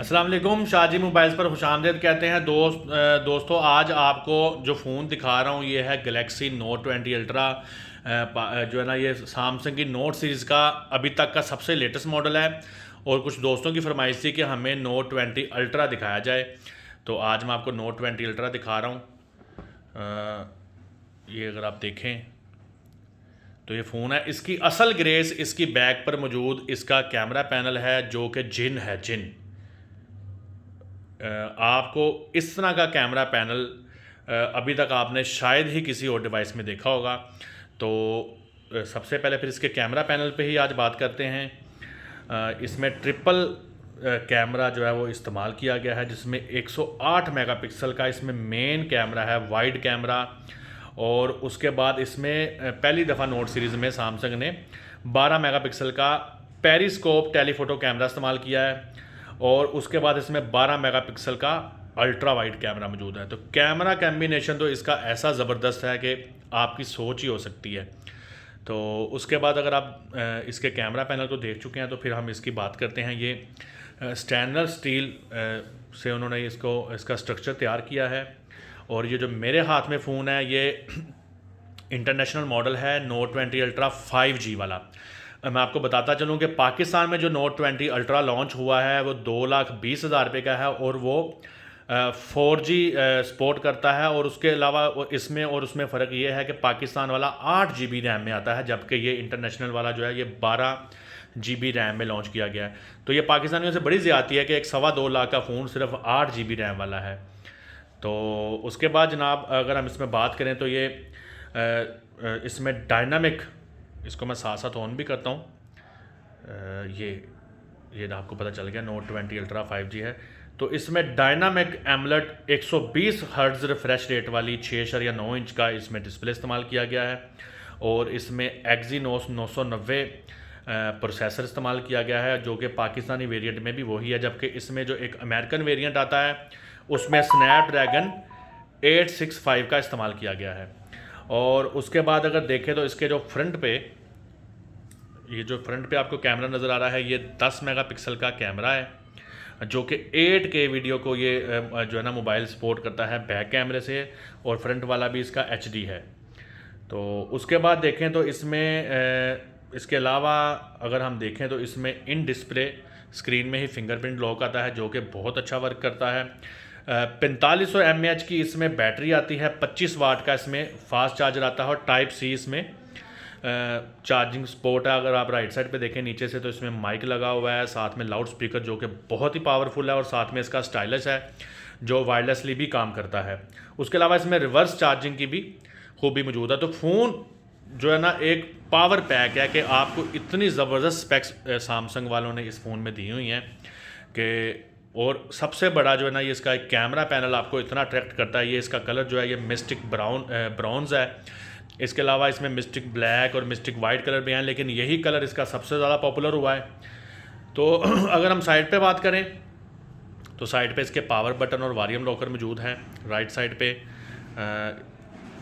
अस्सलाम वालेकुम, शाहजी मोबाइल्स पर खुशामदीद कहते हैं दोस्तों। आज आपको जो फ़ोन दिखा रहा हूँ ये है गलेक्सी नोट 20 अल्ट्रा। जो है ना, ये सैमसंग की नोट सीरीज़ का अभी तक का सबसे लेटेस्ट मॉडल है। और कुछ दोस्तों की फरमाइश थी कि हमें नोट 20 अल्ट्रा दिखाया जाए, तो आज मैं आपको नोट 20 अल्ट्रा दिखा रहा हूँ। ये अगर आप देखें तो ये फ़ोन है। इसकी असल ग्रेस इसकी बैक पर मौजूद इसका कैमरा पैनल है, जो कि जिन है, जिन आपको इस तरह का कैमरा पैनल अभी तक आपने शायद ही किसी और डिवाइस में देखा होगा। तो सबसे पहले फिर इसके कैमरा पैनल पे ही आज बात करते हैं। इसमें ट्रिपल कैमरा जो है वो इस्तेमाल किया गया है, जिसमें 108 मेगापिक्सल का इसमें मेन कैमरा है, वाइड कैमरा। और उसके बाद इसमें पहली दफ़ा नोट सीरीज़ में सैमसंग ने 12 मेगापिक्सल का पेरिस्कोप टेलीफोटो कैमरा इस्तेमाल किया है। और उसके बाद इसमें 12 मेगापिक्सल का अल्ट्रा वाइड कैमरा मौजूद है। तो कैमरा कॉम्बिनेशन तो इसका ऐसा ज़बरदस्त है कि आपकी सोच ही हो सकती है। तो उसके बाद अगर आप इसके कैमरा पैनल को देख चुके हैं तो फिर हम इसकी बात करते हैं। ये स्टेनलेस स्टील से उन्होंने इसका स्ट्रक्चर तैयार किया है। और ये जो मेरे हाथ में फ़ोन है ये इंटरनेशनल मॉडल है नोट 20 अल्ट्रा 5G वाला। मैं आपको बताता चलूँ कि पाकिस्तान में जो नोट 20 अल्ट्रा लॉन्च हुआ है वो 2,20,000 रुपये का है, और वो 4G सपोर्ट करता है। और उसके अलावा इसमें और उसमें फ़र्क ये है कि पाकिस्तान वाला 8 GB रैम में आता है, जबकि ये इंटरनेशनल वाला जो है ये 12 GB रैम में लॉन्च किया गया है। तो ये पाकिस्तानियों से बड़ी ज़्यादती है कि एक 2.25 लाख का फ़ोन सिर्फ 8 GB रैम वाला है। तो उसके बाद जनाब अगर हम इसमें बात करें तो ये इसमें डायनामिक, इसको मैं साथ साथ ऑन भी करता हूँ। ये आपको पता चल गया नोट 20 अल्ट्रा 5G है। तो इसमें dynamic AMOLED 120 hertz refresh rate वाली 6.9 इंच का इसमें डिस्प्ले इस्तेमाल किया गया है। और इसमें एक्जीनोस 990 प्रोसेसर इस्तेमाल किया गया है, जो कि पाकिस्तानी वेरिएंट में भी वही है, जबकि इसमें जो एक अमेरिकन वेरिएंट आता है उसमें स्नैपड्रैगन 865 का इस्तेमाल किया गया है। और उसके बाद अगर देखें तो इसके जो फ्रंट पे आपको कैमरा नज़र आ रहा है, ये 10 मेगापिक्सल का कैमरा है, जो कि 8K वीडियो को ये जो है ना मोबाइल सपोर्ट करता है बैक कैमरे से। और फ्रंट वाला भी इसका HD है। तो उसके बाद देखें तो इसमें इसके अलावा अगर हम देखें तो इसमें इन डिस्प्ले स्क्रीन में ही फिंगरप्रिंट लॉक आता है, जो कि बहुत अच्छा वर्क करता है। 4500 mAh की इसमें बैटरी आती है, 25 वाट का इसमें फास्ट चार्जर आता है, और टाइप सी इसमें चार्जिंग सपोर्ट है। अगर आप राइट साइड पे देखें नीचे से तो इसमें माइक लगा हुआ है, साथ में लाउड स्पीकर जो कि बहुत ही पावरफुल है, और साथ में इसका स्टाइलिश है जो वायरलेसली भी काम करता है। उसके अलावा इसमें रिवर्स चार्जिंग की भी खूबी मौजूद है। तो फ़ोन जो है ना एक पावर पैक है कि आपको इतनी ज़बरदस्त स्पेक्स सैमसंग वालों ने इस फ़ोन में दी हुई हैं कि, और सबसे बड़ा जो है ना ये इसका एक कैमरा पैनल आपको इतना अट्रैक्ट करता है। ये इसका कलर जो है ये मिस्टिक ब्राउन्स है। इसके अलावा इसमें मिस्टिक ब्लैक और मिस्टिक वाइट कलर भी हैं, लेकिन यही कलर इसका सबसे ज़्यादा पॉपुलर हुआ है। तो अगर हम साइड पे बात करें तो साइड पे इसके पावर बटन और वॉल्यूम लॉकर मौजूद हैं राइट साइड पे।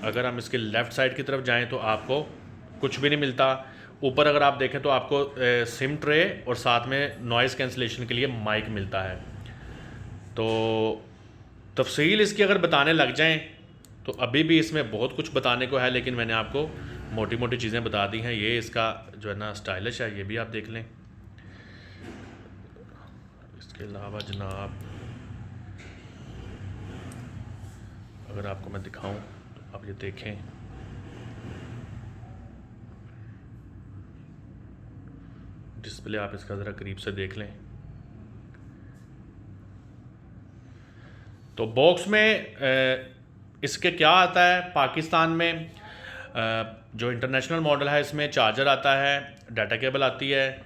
अगर हम इसके लेफ़्ट साइड की तरफ जाएं तो आपको कुछ भी नहीं मिलता। ऊपर अगर आप देखें तो आपको सिम ट्रे और साथ में नॉइज़ कैंसलेशन के लिए माइक मिलता है। तो तफसील इसकी अगर बताने लग जाएं तो अभी भी इसमें बहुत कुछ बताने को है, लेकिन मैंने आपको मोटी मोटी चीज़ें बता दी हैं। ये इसका जो है ना स्टाइलिश है, ये भी आप देख लें। इसके अलावा जनाब अगर आपको मैं दिखाऊं तो आप ये देखें, डिस्प्ले आप इसका ज़रा करीब से देख लें। तो बॉक्स में इसके क्या आता है, पाकिस्तान में जो इंटरनेशनल मॉडल है इसमें चार्जर आता है, डाटा केबल आती है,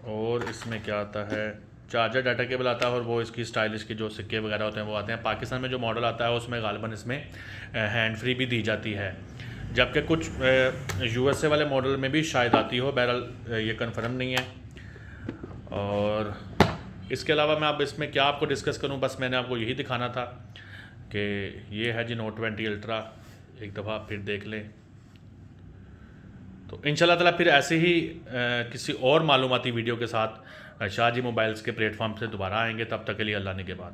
और इसमें क्या आता है, चार्जर डाटा केबल आता है, और वो इसकी स्टाइलिश की जो सिक्के वगैरह होते हैं वो आते हैं। पाकिस्तान में जो मॉडल आता है उसमें गालिबन इसमें हैंड फ्री भी दी जाती है, जबकि कुछ USA वाले मॉडल में भी शायद आती हो, बहरहाल ये कंफर्म नहीं है। और इसके अलावा मैं अब इसमें क्या आपको डिस्कस करूं, बस मैंने आपको यही दिखाना था कि ये है जी नोट 20 अल्ट्रा। एक दफ़ा फिर देख लें तो इंशाल्लाह ताला फिर ऐसे ही किसी और मालूमाती वीडियो के साथ शाहजी मोबाइल्स के प्लेटफॉर्म से दोबारा आएंगे। तब तक के लिए अल्लाह ने के बाद।